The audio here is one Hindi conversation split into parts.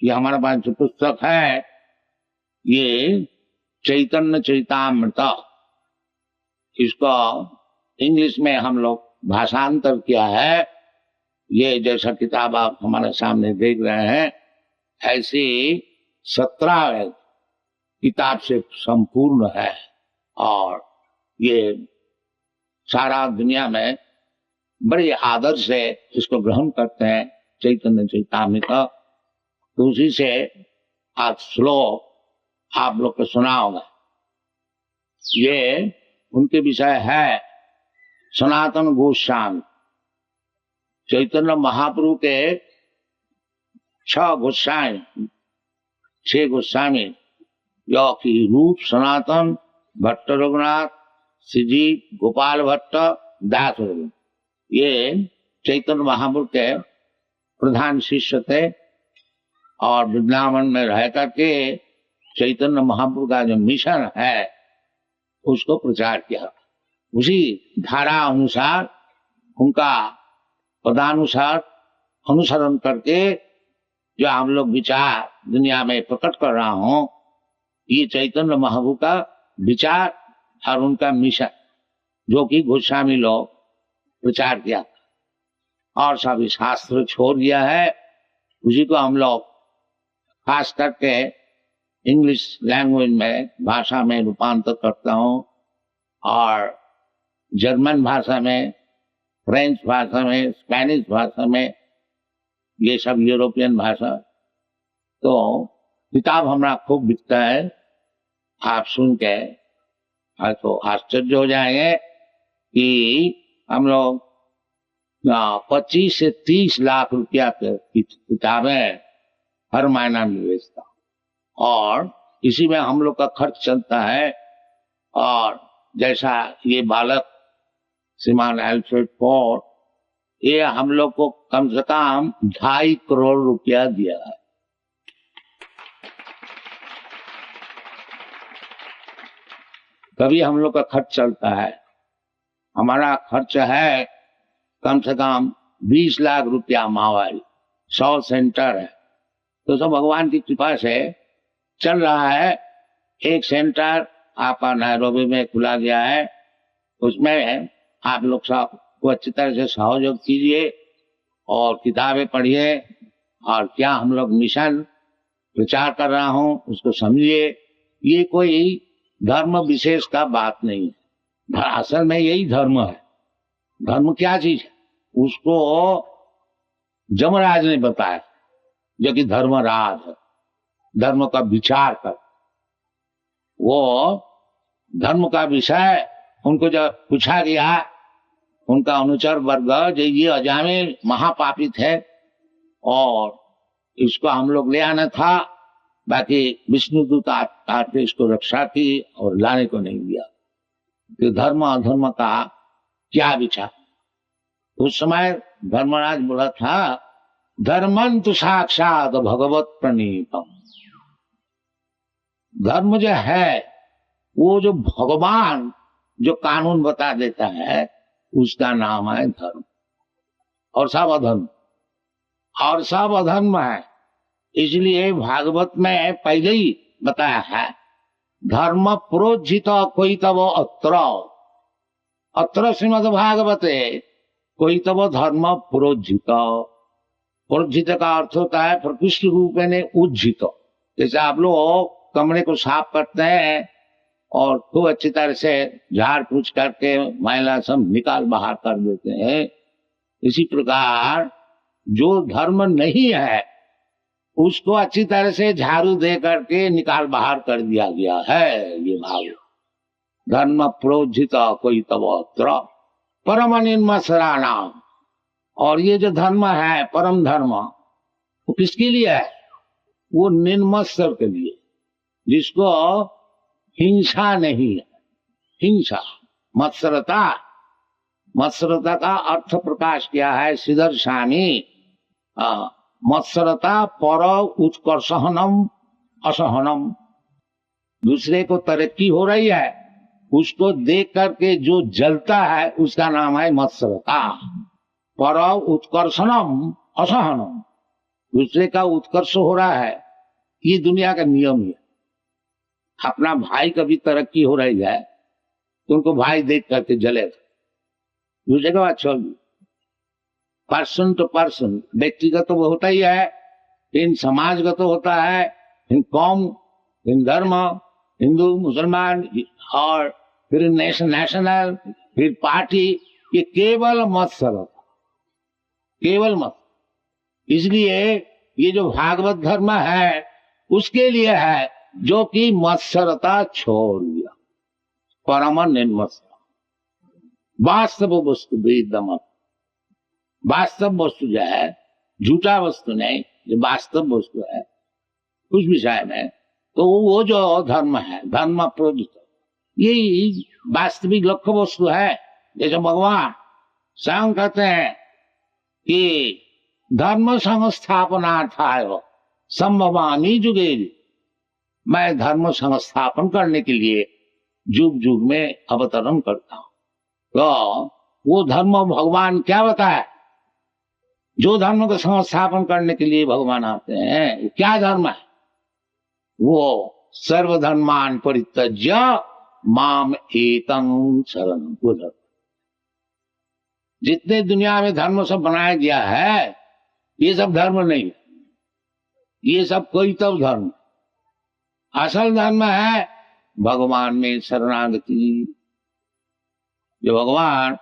ये हमारे पास जो पुस्तक है ये चैतन्य चरितामृत, इसको इंग्लिश में हम लोग भाषांतर किया है। ये जैसा किताब आप हमारे सामने देख रहे हैं ऐसी 17 किताब से संपूर्ण है और ये सारा दुनिया में बड़े आदर से इसको ग्रहण करते हैं, चैतन्य चरितामृत। तो उसी से आज श्लोक आप लोग को सुना होगा। ये उनके विषय है सनातन गोस्वामी। चैतन्य महाप्रभु के 6 गोस्वामी जो कि रूप सनातन, भट्ट रघुनाथ, श्रीजी, गोपाल भट्ट, दास रघुनाथ, ये चैतन्य महाप्रभु के प्रधान शिष्य थे और वृंदावन में रह करके चैतन्य महाप्रभु का जो मिशन है उसको प्रचार किया। उसी धारा अनुसार उनका पदानुसार अनुसरण करके जो हम लोग विचार दुनिया में प्रकट कर रहा हूं, ये चैतन्य महाप्रभु का विचार और उनका मिशन जो कि गोस्वामी लोग प्रचार किया और सभी शास्त्र छोड़ दिया है। उसी को हम लोग खास करके इंग्लिश लैंग्वेज में भाषा में रूपांतर करता हूँ और जर्मन भाषा में, फ्रेंच भाषा में, स्पेनिश भाषा में, ये सब यूरोपियन भाषा। तो किताब हमारा खूब बिकता है। आप सुन के तो आश्चर्य हो जाएंगे कि हम लोग 25 से 30 लाख रुपया की किताबें हर महीना में बेचता और इसी में हम लोग का खर्च चलता है। और जैसा ये बालक श्रीमान एल्फ्रेड पॉट, ये हम लोग को कम से कम 2.5 करोड़ रुपया दिया है। तभी हम लोग का खर्च चलता है। हमारा खर्च है कम से कम 20 लाख रुपया माहवारी, 100 सेंटर है। तो सब भगवान की कृपा से चल रहा है। एक सेंटर आपका नैरोबी में खुला गया है, उसमें आप लोग सब को अच्छी तरह से सहयोग कीजिए और किताबें पढ़िए और क्या हम लोग मिशन प्रचार कर रहा हूं उसको समझिए। ये कोई धर्म विशेष का बात नहीं है, असल में यही धर्म है। धर्म क्या चीज है उसको जमराज ने बताया, जो कि धर्मराज है। धर्म का विचार कर, वो धर्म का विषय उनको जब पूछा गया, उनका अनुचर वर्ग जो ये अजामे महापापी थे और इसको हम लोग ले आना था, बाकी विष्णुदूत आके इसको रक्षा की और लाने को नहीं दिया। तो धर्म अधर्म का क्या विचार? उस समय धर्मराज बोला था, धर्मं तु साक्षात भगवत प्रणीतम। धर्म जो है वो जो भगवान जो कानून बता देता है उसका नाम है धर्म। और सब अधर्म, और सब अधर्म है। इसलिए भागवत में पहले ही बताया है, धर्म प्रोज्झित कोई तब अत्र श्रीमद् भागवते कोई तब धर्म प्रोज्झित। प्रोज्झित का अर्थ होता है प्रकृष्ट रूप में उज्जित। जैसे आप लोग कमरे को साफ करते हैं और खूब अच्छी तरह से झाड़ पूछ करके मैला सब निकाल बाहर कर देते हैं, इसी प्रकार जो धर्म नहीं है उसको अच्छी तरह से झाड़ू दे करके निकाल बाहर कर दिया गया है। ये भाव धर्म प्रोज्झित कोई तबोत्र परम निर्मसराणाम। और ये जो धर्म है परम धर्म, वो किसके लिए है? वो निर्मत्सर के लिए, जिसको हिंसा नहीं है। हिंसा मत्सरता, मत्सरता का अर्थ प्रकाश किया है श्रीधर स्वामी। मत्सरता पर उत्कर्षहनम असहनम। दूसरे को तरक्की हो रही है उसको देख करके जो जलता है उसका नाम है मत्सरता। पर उत्कर्षणम असहनम। दूसरे का उत्कर्ष हो रहा है, ये दुनिया का नियम है। अपना भाई कभी तरक्की हो रही है तो उनको भाई देख करके जलेगा, दूसरे का बात छोड़। पर्सन टू पर्सन, व्यक्तिगत तो होता ही है, इन समाजगत तो होता है, इन कौम, इन धर्म, हिंदू मुसलमान, और फिर नेशनल, फिर पार्टी, ये केवल मत सर, केवल मत। इसलिए ये जो भागवत धर्म है उसके लिए है जो कि मत्सरता छोड़ दिया, परम निर्मत्सर, वास्तव वस्तु वेदम। वास्तव वस्तु जो है, झूठा वस्तु नहीं, जो वास्तव वस्तु है उस विषय में, तो वो जो धर्म है, धर्म प्रोजित, ये वास्तविक लक्ष्य वस्तु है। जैसे भगवान स्वयं कहते हैं कि धर्म संस्थापनार्थाय संभवामि युगे, मैं धर्म संस्थापन करने के लिए युग युग में अवतरण करता हूं। तो वो धर्म भगवान क्या बताए, जो धर्म का संस्थापन करने के लिए भगवान आते हैं, वो क्या धर्म है? वो सर्वधर्मान परित्यज्य माम एतं शरणं, वो धर्म। जितने दुनिया में धर्म सब बनाया गया है, ये सब धर्म नहीं है, ये सब कोई तब धर्म। असल धर्म है भगवान में शरणागति। जो भगवान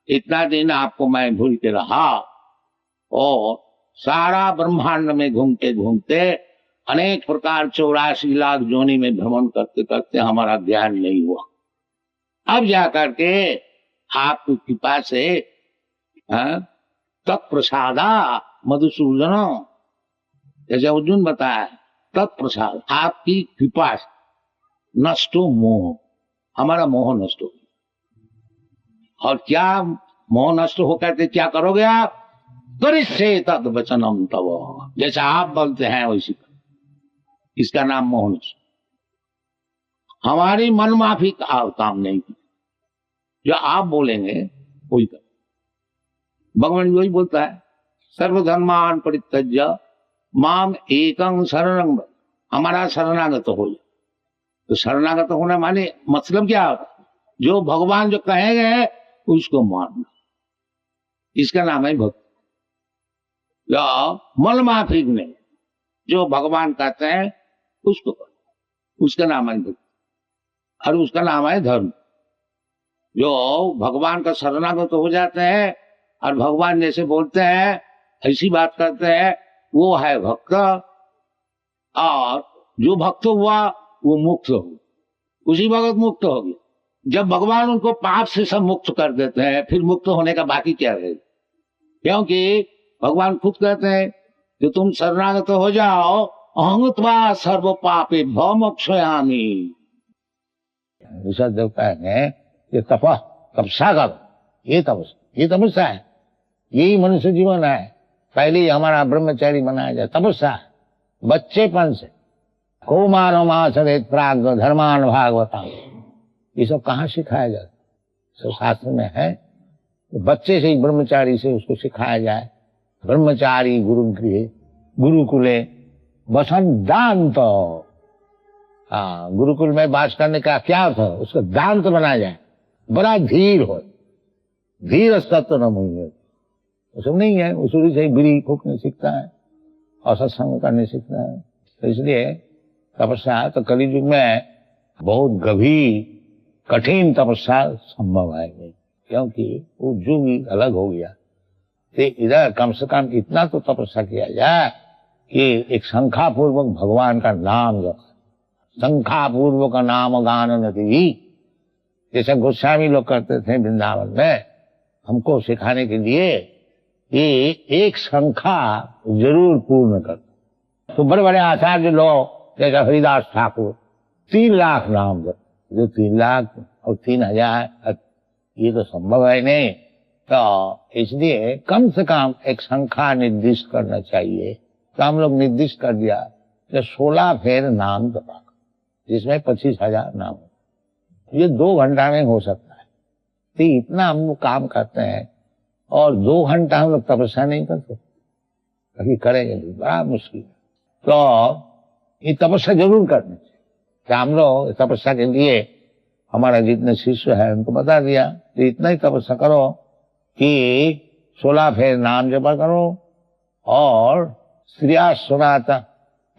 इतना दिन आपको मैं भूल के रहा, और सारा ब्रह्मांड में घूमते घूमते अनेक प्रकार 84 लाख जोनी में भ्रमण करते करते हमारा ज्ञान नहीं हुआ। अब जाकर के आपकी कृपा से तत्प्रसादा मधुसूदन, जैसे अर्जुन बताया, तत्प्रसाद, आपकी कृपा से नष्टो मोह, हमारा मोह नष्ट हो। और क्या मोह नष्ट होकर के क्या करोगे आप? करिष्ये तद वचनम तव, जैसा आप बोलते हैं वैसी, इसका नाम मोह नष्ट। हमारी मन माफी का काम नहीं, जो आप बोलेंगे वही कर। भगवान वही बोलता है, सर्वधर्मान परित्यज्य माम एकं शरणं व्रज, हमारा शरणागत हो जाए। तो शरणागत होना माने मतलब क्या होता है? जो भगवान जो कहेंगे उसको मानना, इसका नाम है भक्ति। या मन माफी नहीं, जो भगवान कहते हैं उसको करो, उसका नाम है भक्ति, और उसका नाम है धर्म। जो भगवान का शरणागत हो जाते हैं और भगवान जैसे बोलते हैं ऐसी बात करते हैं, वो है भक्त। और जो भक्त हुआ वो मुक्त हो, उसी वक्त मुक्त हो गया। जब भगवान उनको पाप से सब मुक्त कर देते हैं, फिर मुक्त होने का बाकी क्या है? क्योंकि भगवान खुद कहते हैं कि तुम शरणागत हो जाओ, अहं त्वा सर्व पापे भव मोक्षयामि। ऋषभ देव कहते हैं कि तपस्या करो, ये तपस्या है, यही मनुष्य जीवन है। पहले ही हमारा ब्रह्मचारी बनाया जाए, तपस्या बच्चेपन से। कौमारो माचरेत प्राग धर्मान भागवता, ये सब कहाँ सिखाया जाता? सब शास्त्र में है। बच्चे से ही ब्रह्मचारी से उसको सिखाया जाए। ब्रह्मचारी गुरुकुले वसंत, गुरुकुल में वास करने का क्या अर्थ है? उसका दांत बनाया जाए, बड़ा धीर हो, धीर तत्व न मुझे सब नहीं है। उसूरी से बीड़ी फूकने सीखता है और सत्संग करने सीखता है। तो इसलिए तपस्या तो कलयुग में बहुत गंभीर कठिन तपस्या संभव है, क्योंकि वो युग ही अलग हो गया। तो इधर कम से कम इतना तो तपस्या किया जाए कि एक शंखा पूर्वक भगवान का नाम जप, शंखा पूर्वक नाम गान नदी, जैसे गोस्वामी लोग करते थे वृंदावन में, हमको सिखाने के लिए ये एक शंखा जरूर पूर्ण कर। तो बड़े बड़े आचार्य लोग जैसे हरिदास ठाकुर 3 लाख नाम, जो 3 लाख और 3000, ये तो संभव है नहीं। तो इसलिए कम से कम एक संख्या निर्दिष्ट करना चाहिए। तो हम लोग निर्दिष्ट कर दिया कि 16 फेर नाम जपा, जिसमें 25,000 नाम, ये 2 घंटा में हो सकता है। तो इतना हम लोग काम करते हैं और 2 घंटा हम लोग तपस्या नहीं करते। कभी करेंगे भी बड़ा मुश्किल। तो ये तपस्या जरूर करनी चाहिए। कि हम लोग तपस्या के लिए हमारा जितने शिष्य है उनको बता दिया कि इतना ही तपस्या करो कि 16 फेर नाम जपा करो और स्त्रिया सुनाता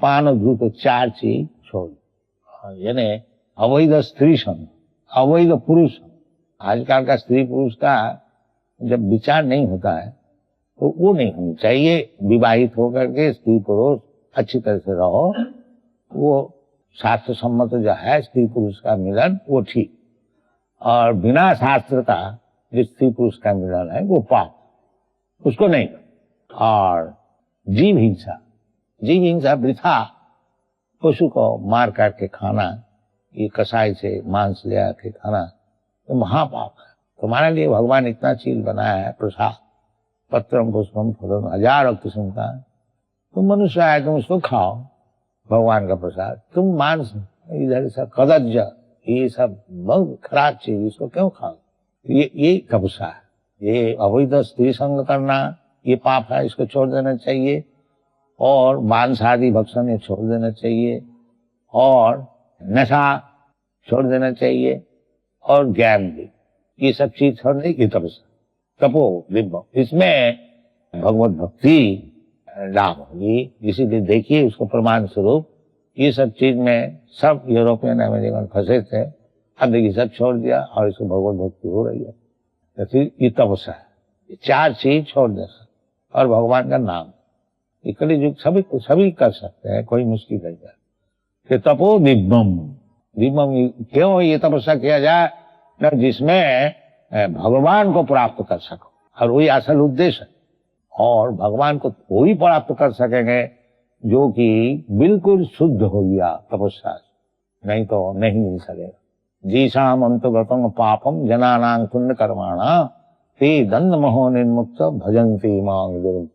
पान धूत 4 चीज छोड़, यानी अवैध स्त्री संग, अवैध पुरुष। आजकल का स्त्री पुरुष का जब विचार नहीं होता है तो वो नहीं होनी चाहिए। विवाहित होकर के स्त्री पुरुष अच्छी तरह से रहो, वो शास्त्र सम्मत जो है स्त्री पुरुष का मिलन वो ठीक। और बिना शास्त्र का जो स्त्री पुरुष का मिलन है वो पाप, उसको नहीं। और जीव हिंसा वृथा, पशु को मार काट के खाना, ये कसाई से मांस ले आके खाना तो महापाप है। तुम्हारे लिए भगवान इतना चीज बनाया है, प्रसाद पत्रम पुष्पम फलम 1000 किस्म का, तुम मनुष्य आए तुम उसको खाओ भगवान का प्रसाद। तुम मांस इधर सब कदज, ये सब बहुत खराब चीज, इसको क्यों खाओ? ये तपस्या है। ये अवैध स्त्री संग करना ये पाप है, इसको छोड़ देना चाहिए। और मांस आदि भक्षण ये छोड़ देना चाहिए, और नशा छोड़ देना चाहिए, और ज्ञान भी, ये सब चीज छोड़ने की तपस्या तपो दिव्य। इसमें भगवत भक्ति लाभ होगी। इसीलिए देखिए उसको प्रमाण स्वरूप ये सब चीज में सब यूरोपियन अमेरिकन फंसे थे, अब देखिए सब छोड़ दिया और इसको भगवत भक्ति हो रही है। तो फिर ये तपस्या है, ये 4 चीज छोड़ देना और भगवान का नाम। ये कलियुग सभी कर सकते हैं, कोई मुश्किल नहीं है। कि तपो दिव्यम, दिव्यम क्यों ये तपस्या किया जाए न, जिसमें भगवान को प्राप्त कर सको, और वही असल उद्देश्य है। और भगवान को वही प्राप्त कर सकेंगे जो कि बिल्कुल शुद्ध हो गया तपस्या से, नहीं तो नहीं मिल सकेगा। जीसाम अंतगतम पापम जनानां पुण्य कर्माणा ते दंड मोह निर्मुक्त भजन्ति मां गुरु।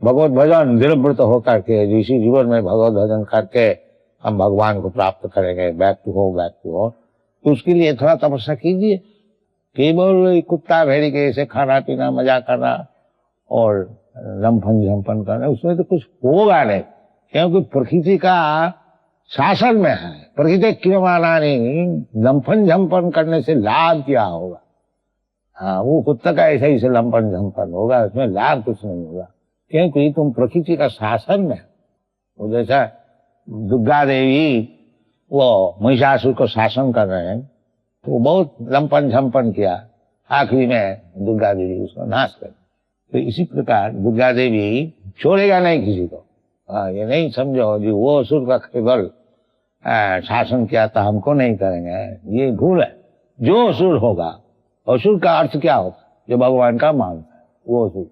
भगवत भजन दृढ़व्रत होकर के इसी जीवन में भगवत भजन करके हम भगवान को प्राप्त करेंगे, बैक टू हो। तो उसके लिए थोड़ा तपस्या कीजिए। केवल कुत्ता भेड़ी के ऐसे खाना पीना मजा करना और लंफन झंपन करना, उसमें तो कुछ होगा नहीं, क्योंकि प्रकृति का शासन में है। प्रकृति क्यों माना नहीं, लंफन झंपन करने से लाभ क्या होगा? हाँ, वो कुत्ता का ऐसा ही से लंफन झंपन होगा, उसमें लाभ कुछ नहीं होगा, क्योंकि तुम प्रकृति का शासन में। वो जैसा दुर्गा देवी वो महिषासुर को शासन कर रहे हैं, तो वो बहुत लंपन झंपन किया, आखिरी में दुर्गा देवी उसको नाश कर। तो इसी प्रकार दुर्गा देवी छोड़ेगा नहीं किसी को। ये नहीं समझो जी वो असुर का केवल शासन किया था हमको नहीं करेंगे, ये भूल है। जो असुर होगा, असुर का अर्थ क्या होगा? जो भगवान का मानता है वो असुर।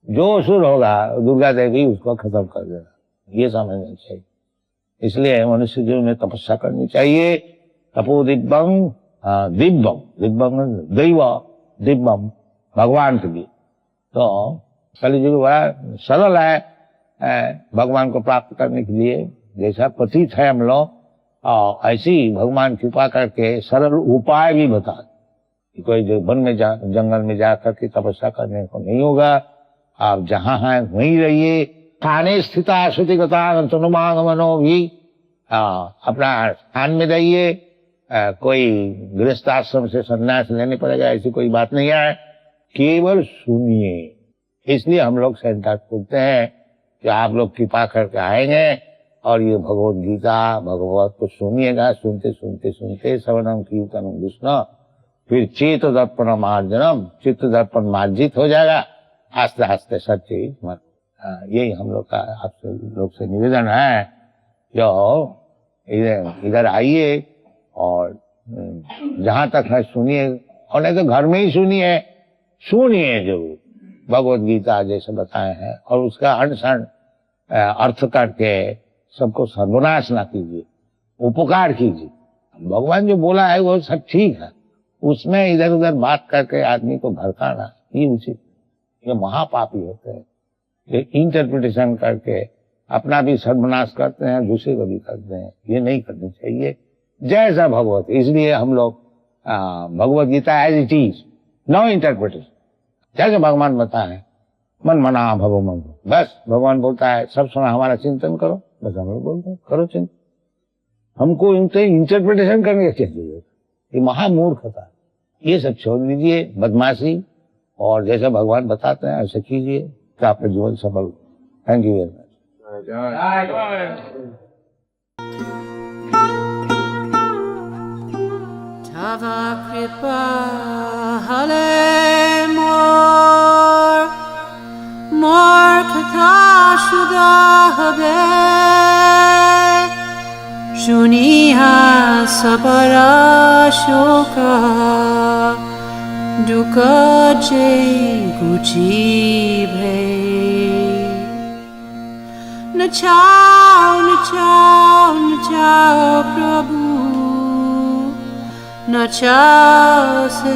जो असुर होगा दुर्गा देवी उसको खत्म कर देगा, ये समझना चाहिए। इसलिए मनुष्य जीवन में तपस्या करनी चाहिए। तपो दिव्यम, दिव्यम दैव दिव्यम, भगवान के लिए। तो कलियुग बड़ा सरल है भगवान को प्राप्त करने के लिए। जैसा प्रतीत है हम लोग, ऐसी भगवान कृपा करके सरल उपाय भी बता। कोई जो वन में जंगल में जाकर के तपस्या करने को नहीं होगा, आप जहाँ हैं वहीं रहिए। स्थाने स्थिता श्रुतिगता तनुमागमनो भी, अपना स्थान में रहिए। कोई गृहस्थ आश्रम से संन्यास लेने पड़ेगा ऐसी कोई बात नहीं है, केवल सुनिए। इसलिए हम लोग सेंटर खोलते हैं कि आप लोग कृपा करके आएंगे और ये भगवत गीता भगवत को सुनिएगा। सुनते सुनते सुनते श्रवणम कीर्तनम विष्णु, फिर चेत दर्पण मार्जनम, चित्त दर्पण मार्जित हो जाएगा। आस्ते आस्ते सब चीज मत। यही हम लोग का आपसे लोग से निवेदन है, जो इधर आइए और जहां तक है सुनिए, और नहीं तो घर में ही सुनिए जरूर। भगवत गीता जैसे बताए हैं, और उसका अनुसरण अर्थ करके सबको सर्वनाश ना कीजिए, उपकार कीजिए। भगवान जो बोला है वो सब ठीक है, उसमें इधर उधर बात करके आदमी को भड़काना ये उचित। ये महापापी होते हैं, ये इंटरप्रिटेशन करके अपना भी सर्वनाश करते हैं, दूसरे को भी करते हैं। ये नहीं करनी चाहिए। जैसा भगवत, इसलिए हम लोग Bhagavad Gita as it is, no interpretation, जैसे भगवान बताए मन मना भवो मन। बस भगवान बोलता है सब समय हमारा चिंतन करो, बस हम लोग बोलते हैं करो चिंतन। हमको इनसे इंटरप्रिटेशन करने की चाहिए, ये महामूर्खता। ये सब छोड़ दीजिए, बदमाशी, और जैसे भगवान बताते हैं ऐसे कीजिए तो आपका जीवन सफल। Thank you very much. Tava kripa hale mor kata shuda habe shuniha sabara shoka duka je guji bhe nachao nachao nachao prabhu Nachao se